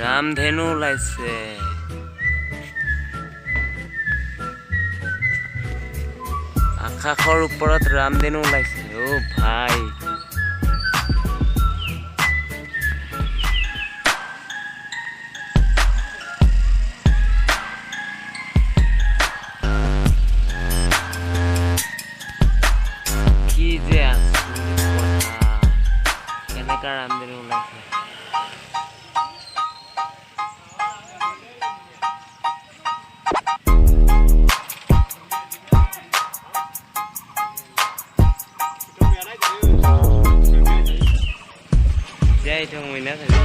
ৰামধেনু ওলাইছে। আকাশৰ ওপৰত ৰামধেনু ওলাইছে। অ ভাই কি যে আচৰিত কথা, কেনেকা ৰামধেনু ওলাইছে। Dây trong mình nó phải đi.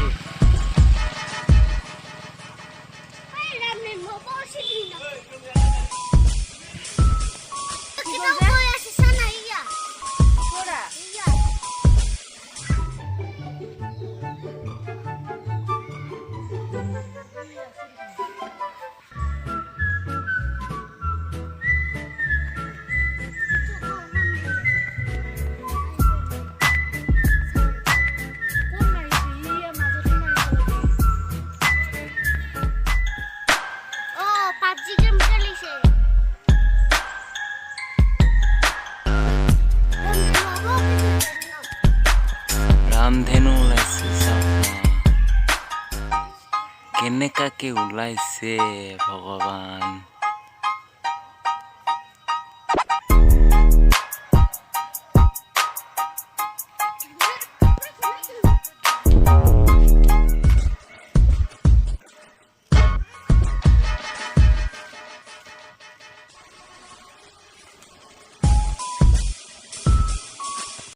ৰামধেনু ওলাইছে কেনেকাকে ওলাইছে ভগৱান।